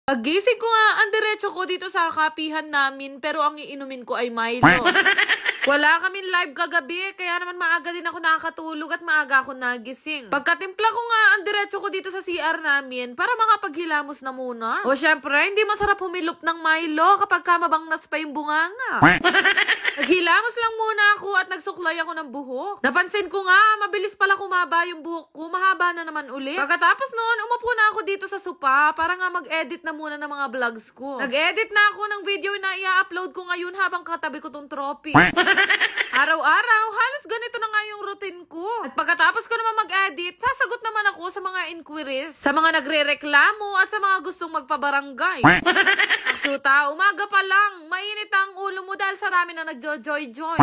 Pagising ko nga, ang diretso ko dito sa kapihan namin, pero ang iinumin ko ay Milo. Wala kaming live kagabi, kaya naman maaga din ako nakakatulog at maaga ako nagising. Pagkatimpla ko nga, ang diretso ko dito sa CR namin para makapaghilamos na muna. O syempre, hindi masarap humilop ng Milo kapag kamabangnas pa yung bunganga. Naghilamos lang muna ako at nagsuklay ako ng buhok. Napansin ko nga, mabilis pala kumaba yung buhok ko, mahaba na naman ulit. Pagkatapos noon, umupo na ako dito sa sopa para nga mag-edit na muna ng mga vlogs ko. Nag-edit na ako ng video na i-upload ko ngayon habang katabi ko tong trophy. Araw-araw, halos ganito na nga yung routine ko. At pagkatapos ko naman mag-edit, sasagot naman ako sa mga inquiries, sa mga nagre-reklamo at sa mga gustong magpabarangay. Aksyuta, umaga pa lang, mainit ang ulo mo dahil sa rami na nagjo-joy-joy.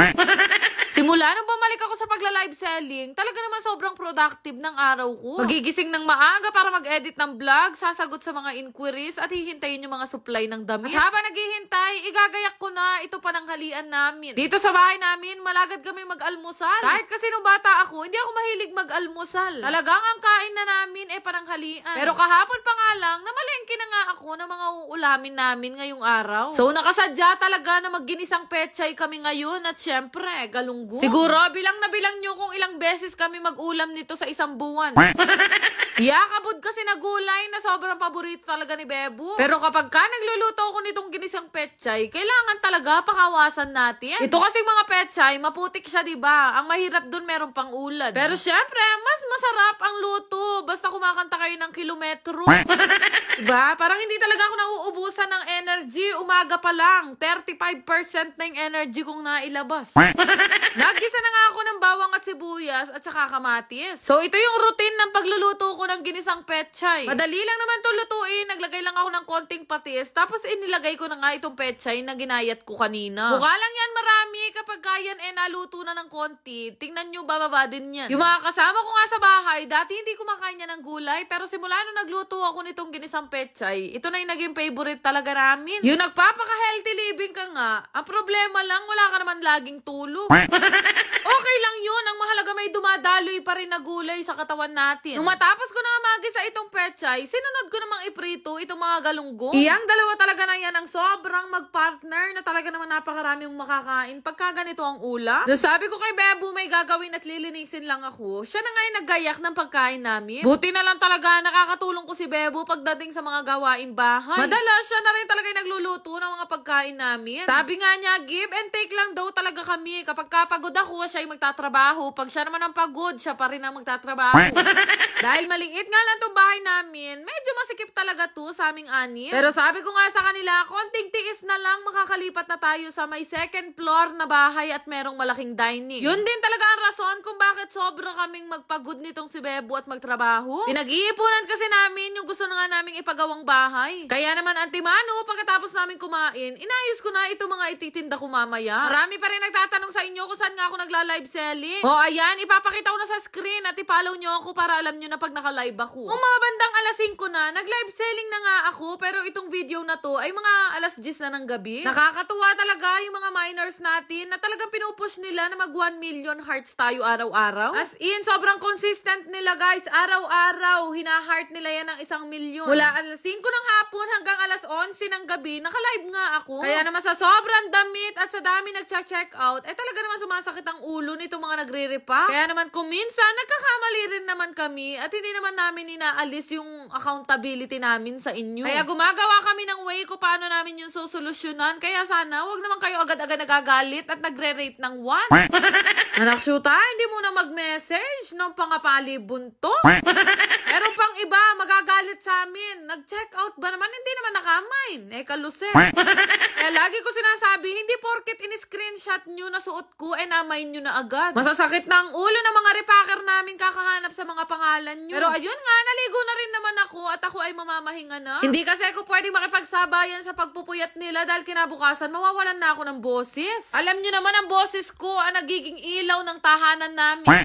Simula nung bumalik ako sa pagla-live selling, talaga naman sobrang productive ng araw ko. Magigising ng maaga para mag-edit ng vlog, sasagot sa mga inquiries at hihintayin yung mga supply ng damit. At habang naghihintay, igagayak ko na ito pananghalian namin. Dito sa bahay namin, malagad kami mag-almusal. Kahit kasi nung bata ako, hindi ako mahilig mag-almusal. Talagang ang kain na namin pananghalian. Pero kahapon pa nga lang, namalengke na nga ako ng mga uulamin namin ngayong araw. So nakasadya talaga na magginisang pechay kami ngayon at syempre, galunggong. Siguro, bilang na bilang nyo kung ilang beses kami mag-ulam nito sa isang buwan. Yakabod kasi na gulay na sobrang paborito talaga ni Bebo. Pero kapag ka nagluluto ako nitong ginisang pechay, kailangan talaga pakawasan natin. Ito kasing mga pechay, maputik siya, diba? Ang mahirap dun meron pang ulad. Pero syempre, mas masarap ang luto basta kumakanta kayo ng kilometro. Diba? Parang hindi talaga ako nauubusan ng energy. Umaga pa lang, 35% na yung energy kong nailabas. Nagisa na nga ako ng bawang at sibuyas at saka kamatis. So ito yung routine ng pagluluto ko ng ginisang pechay. Madali lang naman to lutuin. Naglagay lang ako ng konting patis. Tapos inilagay ko na nga itong pechay na ginayat ko kanina. Mukha lang yan marami. Kapag kayan naluto na ng konti, tingnan nyo, bababa din yan. Yung mga kasama ko nga sa bahay, dati hindi kumakain yan ng gulay. Pero simula nung nagluto ako nitong ginisang pechay, ito na yung naging favorite talaga namin. Yung nagpapaka-healthy living ka nga, ang problema lang, wala ka naman laging tulog. Okay lang yun. Ang mahalaga may dumadaloy pa rin na gulay sa katawan natin. Nung matapos ko na magisa itong pechay, sinunod ko namang iprito itong mga galunggong. Iyang dalawa talaga na yan ang sobrang magpartner na talaga naman napakarami mong makakain pagka ganito ang ulam. No, sabi ko kay Bebo may gagawin at lilinisin lang ako. Siya na nga yung naggayak ng pagkain namin. Buti na lang talaga nakakatulong ko si Bebo pagdating sa mga gawaing bahay. Madalas siya na rin talaga yung nagluluto ng mga pagkain namin. Sabi nga niya, give and take lang daw talaga kami. Kapag kapagod ako, siya yung magtatrabaho. Pag siya naman ang pagod, siya pa rin ang magtatrabaho. Dahil maliit nga lang tong bahay namin, medyo masikip talaga to sa aming anim. Pero sabi ko nga sa kanila, konting tiis na lang makakalipat na tayo sa may second floor na bahay at merong malaking dining. Yun din talaga ang rason kung bakit sobra kaming magpagod nitong si Bebo at magtrabaho. Pinag-iipunan kasi namin yung gusto na nga naming ipagawang bahay. Kaya naman antimano, pagkatapos namin kumain, inayos ko na ito mga ititinda ko mamaya. Marami pa rin nagtatanong sa inyo kung saan nga ako nagla-live selling. O ayan, ipapakita ko na sa screen at i-follow nyo ako para alam nyo na pag naka-live ako. Kung mga bandang alas 5 na, nag-live selling na nga ako, pero itong video na to ay mga alas 10 na ng gabi. Nakakatuwa talaga yung mga miners natin na talagang pinupush nila na mag 1 million hearts tayo araw-araw. As in, sobrang consistent nila guys. Araw-araw, hina-heart nila yan ng 1 milyon. Mula alas 5 ng hapon hanggang alas 11 ng gabi, naka-live nga ako. Kaya naman sa sobrang damit at sa dami nagcha-check out, talaga naman sumasakit ang ulo nitong mga nagre-repack. Kaya naman kung minsan, nagkakamali rin naman kami at hindi naman namin inaalis yung accountability namin sa inyo. Kaya gumagawa kami ng way kung paano namin yung susolusyonan. Kaya sana, wag naman kayo agad-agad nagagalit at nagre-rate ng 1. Anak syuta, hindi mo na mag-message nung pangapalibon to. Pero pang iba, magagalit sa amin. Nag-check out ba naman? Hindi naman nakamain. Kaluse. Kaya lagi ko sinasabi, hindi porket in-screenshot nyo na suot ko, namain nyo na agad. Masasakit na ang ulo ng mga repacker namin kakahanap sa mga pangalan nyo. Pero ayun nga, naligo na rin naman ako at ako ay mamamahinga na. Hindi kasi ako pwedeng makipagsabayan sa pagpupuyat nila dahil kinabukasan mawawalan na ako ng boses. Alam nyo naman ang boses ko ang nagiging ilaw ng tahanan namin.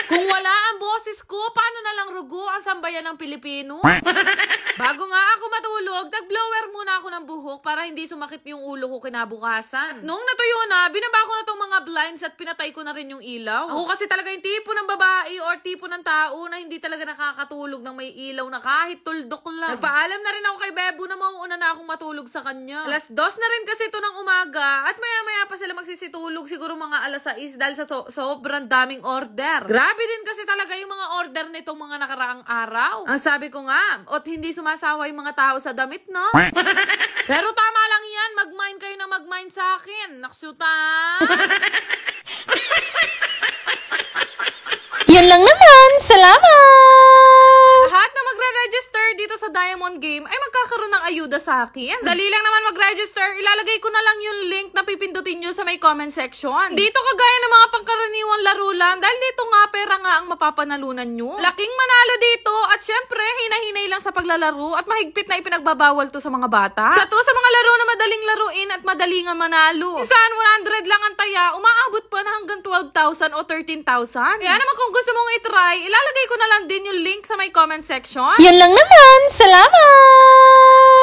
Kung wala ang boses ko, paano na lang rugo ang sambayan ng Pilipino. Bago nga ako matulog, nag-blower muna ako ng buhok para hindi sumakit yung ulo ko kinabukasan. Nung natuyo na, binaba ko na tong mga blinds at pinatay ko na rin yung ilaw. Ako kasi talaga yung tipo ng babae or tipo ng tao na hindi talaga nakakatulog ng may ilaw na kahit tuldok lang. Nagpaalam na rin ako kay Bebo na mauuna na akong matulog sa kanya. Alas 2 na rin kasi ito ng umaga at maya-maya pa sila magsisitulog siguro mga alas 6 dahil sa sobrang daming order. Grabe din kasi talaga yung mga order nitong mga nakaraang araw. Ang sabi ko nga, ot hindi sumasawa yung mga tao sa damit, no? Pero tama lang yan, mag-mind kayo na mag-mind sa akin. Naksyuta! Yan lang naman. Salamat! Lahat na magre-register dito sa Diamond Game ay magkakaroon ng ayuda sa akin. Dali lang naman mag-register. Ilalagay ko na lang yung link na pipindutin nyo sa may comment section. Dito kagaya ng mga pangkaraniwang laro lang dahil dito nga pera nga ang mapapanalunan nyo. Laking manalo dito at syempre hinahinay lang sa paglalaro at mahigpit na ipinagbabawal to sa mga bata. Sa mga laro na madaling laruin at madaling nga manalo. Minsan 100 lang ang taya, umaabot pa na hanggang 12,000 o 13,000. Kaya naman kung gusto mong itry, ilalagay ko na lang din yung link sa may comment section. Yan lang naman. Salamat!